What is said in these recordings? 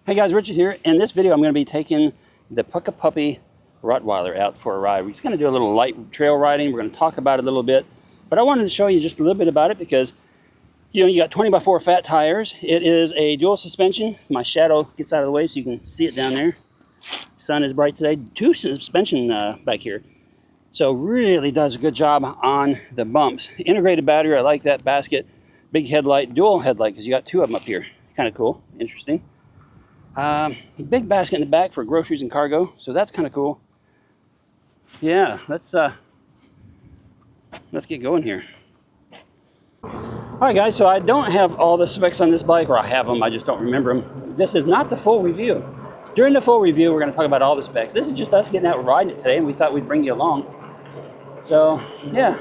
Hey guys, Richard here. In this video, I'm going to be taking the Pucka Puppy Rottweiler out for a ride. We're just going to do a little light trail riding. We're going to talk about it a little bit, but I wanted to show you just a little bit about it because, you know, you got 20x4 fat tires. It is a dual suspension. My shadow gets out of the way so you can see it down there. Sun is bright today. Two suspension back here. So really does a good job on the bumps. Integrated battery, I like that basket. Big headlight, dual headlight because you got two of them up here. Kind of cool, interesting. Big basket in the back for groceries and cargo, so that's kind of cool. Yeah, let's get going here. All right, guys, so I don't have all the specs on this bike, or I have them, I just don't remember them. This is not the full review. During the full review, we're going to talk about all the specs. This is just us getting out riding it today, and we thought we'd bring you along. So, yeah,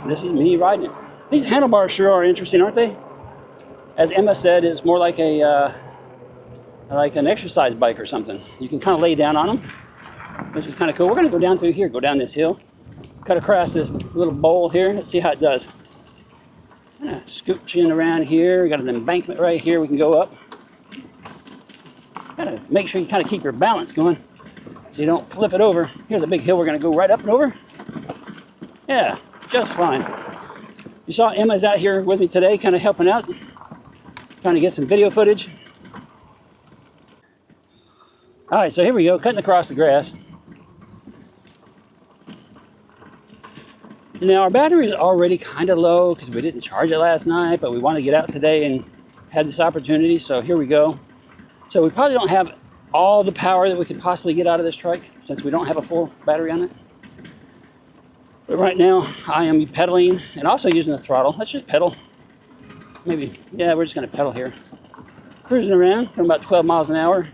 this is me riding it. These handlebars sure are interesting, aren't they? As Emma said, it's more like like an exercise bike or something. You can kind of lay down on them, which is kind of cool. We're going to go down through here, go down this hill, cut across this little bowl here. Let's see how it does. Scooch in around here. We got an embankment right here. We can go up. Got to make sure you kind of keep your balance going so you don't flip it over. Here's a big hill we're going to go right up and over. Yeah, just fine. You saw Emma's out here with me today, kind of helping out, trying to get some video footage. All right, so here we go, cutting across the grass. Now, our battery is already kind of low because we didn't charge it last night, but we want to get out today and had this opportunity, so here we go. So we probably don't have all the power that we could possibly get out of this trike since we don't have a full battery on it. But right now, I am pedaling and also using the throttle. Let's just pedal. Maybe, yeah, we're just going to pedal here. Cruising around, doing about 12 miles an hour.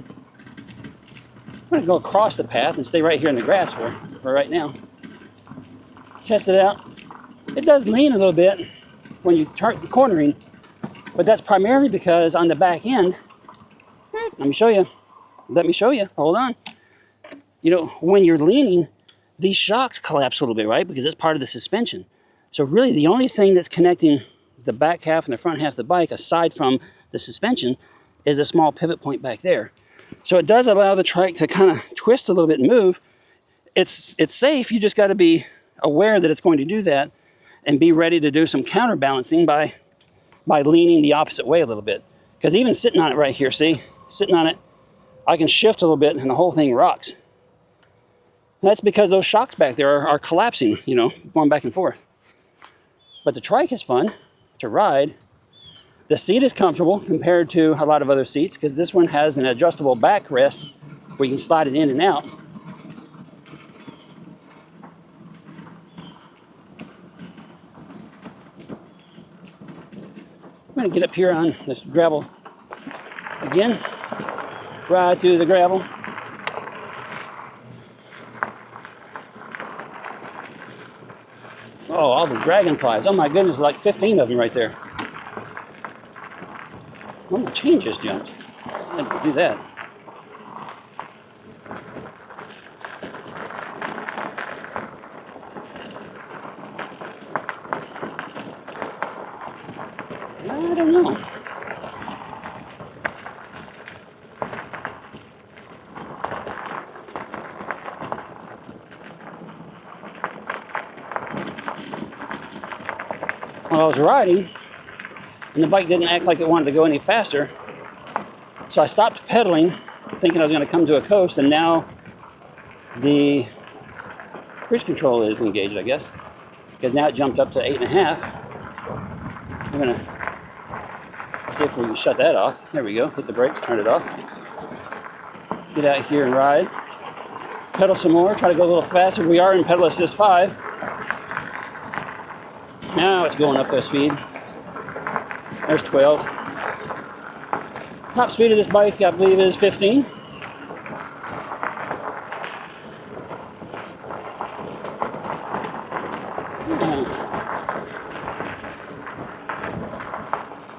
I'm going to go across the path and stay right here in the grass for right now. Test it out. It does lean a little bit when you turn the cornering, but that's primarily because on the back end, let me show you, hold on. You know, when you're leaning, these shocks collapse a little bit, right? Because it's part of the suspension. So really the only thing that's connecting the back half and the front half of the bike, aside from the suspension, is a small pivot point back there. So it does allow the trike to kind of twist a little bit and move. It's safe. You just got to be aware that it's going to do that and be ready to do some counterbalancing by leaning the opposite way a little bit. Because even sitting on it right here, see? Sitting on it, I can shift a little bit and the whole thing rocks. And that's because those shocks back there are collapsing, you know, going back and forth. But the trike is fun to ride. The seat is comfortable compared to a lot of other seats because this one has an adjustable backrest where you can slide it in and out. I'm going to get up here on this gravel again, ride through the gravel. Oh, all the dragonflies. Oh my goodness, like 15 of them right there. Oh, my chain just jumped. I had to do that. I don't know. While I was riding, and the bike didn't act like it wanted to go any faster. So I stopped pedaling, thinking I was going to come to a coast, and now the cruise control is engaged, I guess, because now it jumped up to 8.5. I'm going to see if we can shut that off. There we go. Hit the brakes, turn it off. Get out here and ride. Pedal some more, try to go a little faster. We are in pedal assist 5. Now it's going up their speed. There's 12. Top speed of this bike, I believe, is 15.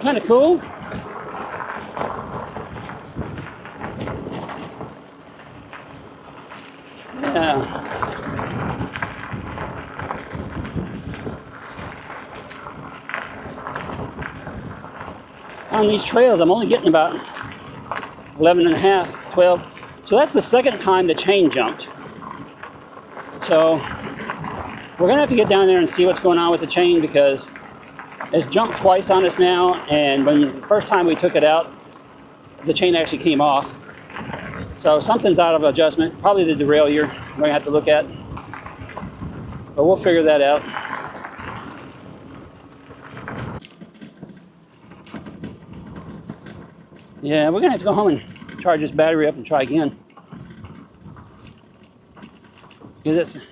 Kind of cool. Yeah. On these trails, I'm only getting about 11 and a half, 12. So that's the second time the chain jumped. So we're gonna have to get down there and see what's going on with the chain, because it's jumped twice on us now, and when the first time we took it out, the chain actually came off. So something's out of adjustment, probably the derailleur we're gonna have to look at, but we'll figure that out. Yeah, we're gonna have to go home and charge this battery up and try again, because it's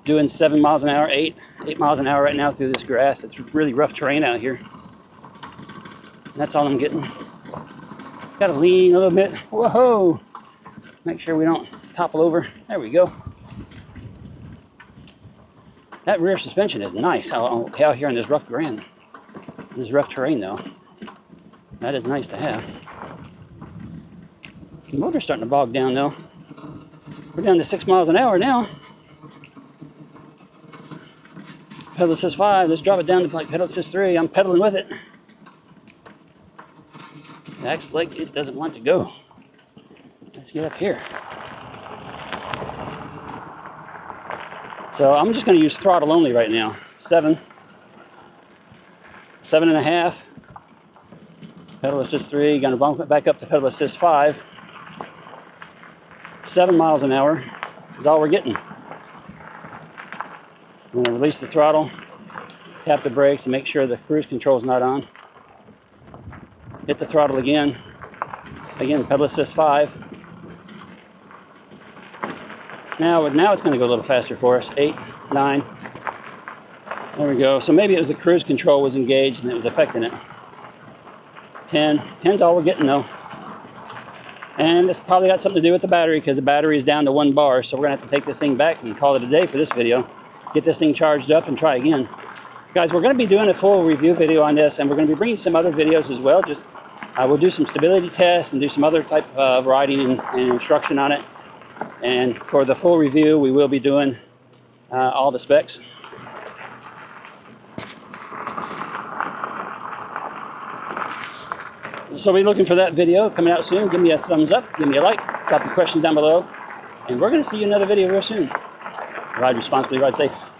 doing 7 miles an hour, 8 miles an hour right now through this grass. It's really rough terrain out here. And that's all I'm getting. Gotta lean a little bit. Whoa! Make sure we don't topple over. There we go. That rear suspension is nice out here in this rough ground. This rough terrain though. That is nice to have. The motor's starting to bog down though. We're down to 6 miles an hour now. Pedal assist 5, let's drop it down to like pedal assist 3. I'm pedaling with it. It acts like it doesn't want to go. Let's get up here. So I'm just going to use throttle only right now. 7, 7.5. Pedal assist 3, going to bump it back up to pedal assist 5. 7 miles an hour is all we're getting. I'm going to release the throttle, tap the brakes, and make sure the cruise control is not on. Hit the throttle again. Again, pedal assist 5. Now it's going to go a little faster for us. 8, 9. There we go. So maybe it was the cruise control was engaged and it was affecting it. 10. 10's all we're getting though. And it's probably got something to do with the battery, because the battery is down to 1 bar. So we're going to have to take this thing back and call it a day for this video. Get this thing charged up and try again. Guys, we're going to be doing a full review video on this, and we're going to be bringing some other videos as well. Just we'll do some stability tests and do some other type of riding and instruction on it. And for the full review, we will be doing all the specs. So be looking for that video coming out soon. Give me a thumbs up, give me a like, drop your questions down below, and we're going to see you in another video real soon. Ride responsibly, ride safe.